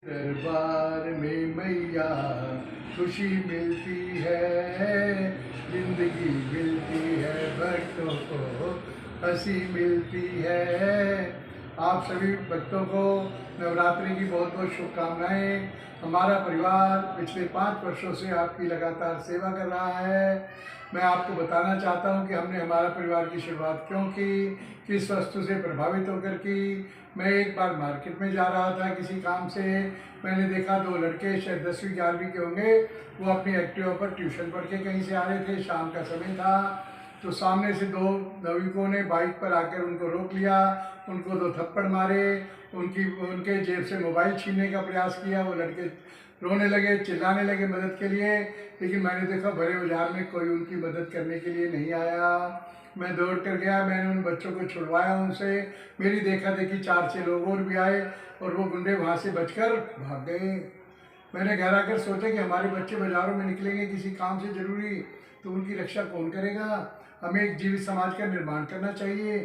दरबार में मैया खुशी मिलती है, जिंदगी मिलती है, भक्तों को हंसी मिलती है। आप सभी भक्तों को नवरात्रि की बहुत बहुत शुभकामनाएं। हमारा परिवार पिछले 5 वर्षों से आपकी लगातार सेवा कर रहा है। मैं आपको बताना चाहता हूं कि हमने हमारा परिवार की शुरुआत क्यों की, किस वस्तु से प्रभावित होकर की। मैं एक बार मार्केट में जा रहा था किसी काम से। मैंने देखा 2 लड़के शायद 10वीं 11वीं के होंगे, वो अपनी एक्टिवा पर ट्यूशन पढ़ के कहीं से आ रहे थे। शाम का समय था, तो सामने से 2 नवयुवकों ने बाइक पर आकर उनको रोक लिया, उनको 2 थप्पड़ मारे, उनके जेब से मोबाइल छीनने का प्रयास किया। वो लड़के रोने लगे, चिल्लाने लगे मदद के लिए, लेकिन मैंने देखा भरे बाजार में कोई उनकी मदद करने के लिए नहीं आया। मैं दौड़ कर गया, मैंने उन बच्चों को छुड़वाया उनसे। मेरी देखा देखी 4-6 लोग और भी आए और वो गुंडे वहाँ से बचकर भाग गए। मैंने घर आकर सोचा कि हमारे बच्चे बाजारों में निकलेंगे किसी काम से ज़रूरी, तो उनकी रक्षा कौन करेगा। हमें एक जीवित समाज का निर्माण करना चाहिए।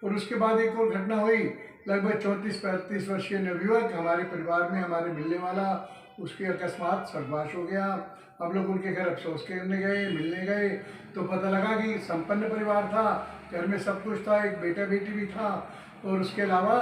और उसके बाद एक और घटना हुई। लगभग 34-35 वर्षीय नवयुवक हमारे परिवार में हमारे मिलने वाला, उसके अकस्मात स्वर्गवास हो गया। हम लोग उनके घर अफसोस करने गए, मिलने गए, तो पता लगा कि संपन्न परिवार था, घर में सब कुछ था, एक बेटा बेटी भी था और उसके अलावा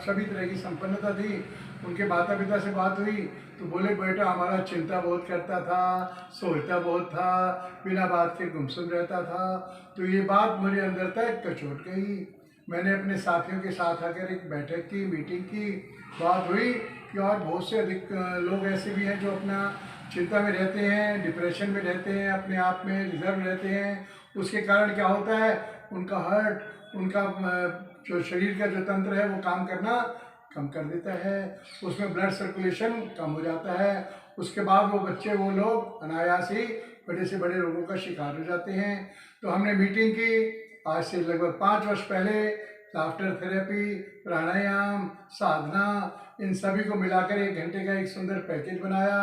सभी तरह की संपन्नता थी। उनके माता पिता से बात हुई तो बोले बेटा हमारा चिंता बहुत करता था, सोचता बहुत था, बिना बात के गुमसुम रहता था। तो ये बात मेरे अंदर तक कचोट गई। मैंने अपने साथियों के साथ आकर एक बैठक की, मीटिंग की। बात हुई कि आज बहुत से अधिक लोग ऐसे भी हैं जो अपना चिंता में रहते हैं, डिप्रेशन में रहते हैं, अपने आप में रिजर्व रहते हैं। उसके कारण क्या होता है, उनका हार्ट, उनका जो शरीर का जो तंत्र है वो काम करना कम कर देता है, उसमें ब्लड सर्कुलेशन कम हो जाता है। उसके बाद वो बच्चे, वो लोग अनायास ही बड़े से बड़े रोगों का शिकार हो जाते हैं। तो हमने मीटिंग की आज से लगभग 5 वर्ष पहले। लाफ्टर थेरेपी, प्राणायाम, साधना, इन सभी को मिलाकर 1 घंटे का एक सुंदर पैकेज बनाया।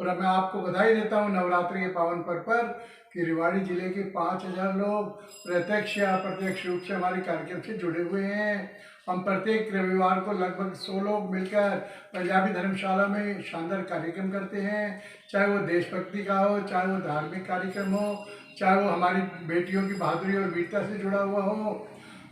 और अब मैं आपको बधाई देता हूँ नवरात्रि के पावन पर्व पर कि रेवाड़ी जिले के 5000 लोग प्रत्यक्ष या अप्रत्यक्ष रूप से हमारे कार्यक्रम से जुड़े हुए हैं। हम प्रत्येक रविवार को लगभग 100 लोग मिलकर पंजाबी धर्मशाला में शानदार कार्यक्रम करते हैं। चाहे वो देशभक्ति का हो, चाहे वो धार्मिक कार्यक्रम हो, चाहे वो हमारी बेटियों की बहादुरी और वीरता से जुड़ा हुआ हो।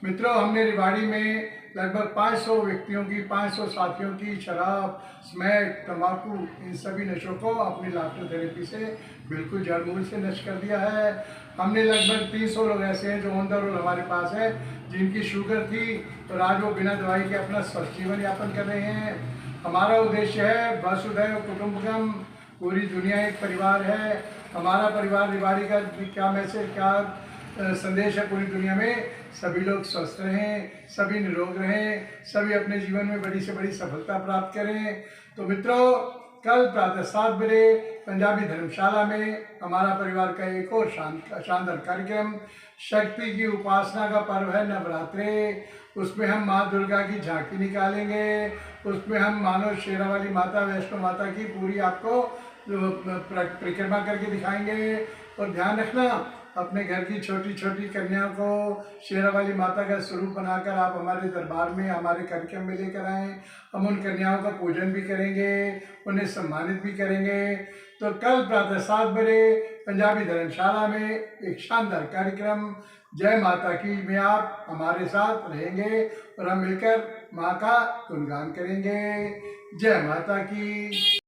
मित्रों, हमने रेवाड़ी में लगभग 500 व्यक्तियों की, 500 साथियों की शराब, स्मैक, तंबाकू, इन सभी नशों को अपनी लाफ्टर थेरेपी से बिल्कुल जड़ मूल से नष्ट कर दिया है। हमने लगभग 300 लोग ऐसे हैं जो ऑन द रोल हमारे पास है, जिनकी शुगर थी और आज वो बिना दवाई के अपना स्वस्थ जीवन यापन कर रहे हैं। हमारा उद्देश्य है वसुधैव कुटुंबकम, पूरी दुनिया एक परिवार है। हमारा परिवार रेवाड़ी का क्या मैसेज, क्या संदेश है पूरी दुनिया में, सभी लोग स्वस्थ रहें, सभी निरोग रहें, सभी अपने जीवन में बड़ी से बड़ी सफलता प्राप्त करें। तो मित्रों, कल प्रातः 7 बजे पंजाबी धर्मशाला में हमारा परिवार का एक और शानदार कार्यक्रम, शक्ति की उपासना का पर्व है नवरात्रि। उसमें हम माँ दुर्गा की झांकी निकालेंगे, उसमें हम मानो शेरावाली माता, वैष्णो माता की पूरी आपको परिक्रमा करके दिखाएंगे। और ध्यान रखना, अपने घर की छोटी छोटी कन्याओं को शेरावाली माता का स्वरूप बनाकर आप हमारे दरबार में, हमारे कार्यक्रम में लेकर आएँ। हम उन कन्याओं का पूजन भी करेंगे, उन्हें सम्मानित भी करेंगे। तो कल प्रातः 7 बजे पंजाबी धर्मशाला में एक शानदार कार्यक्रम, जय माता की में आप हमारे साथ रहेंगे और हम मिलकर माँ का गुणगान करेंगे। जय माता की।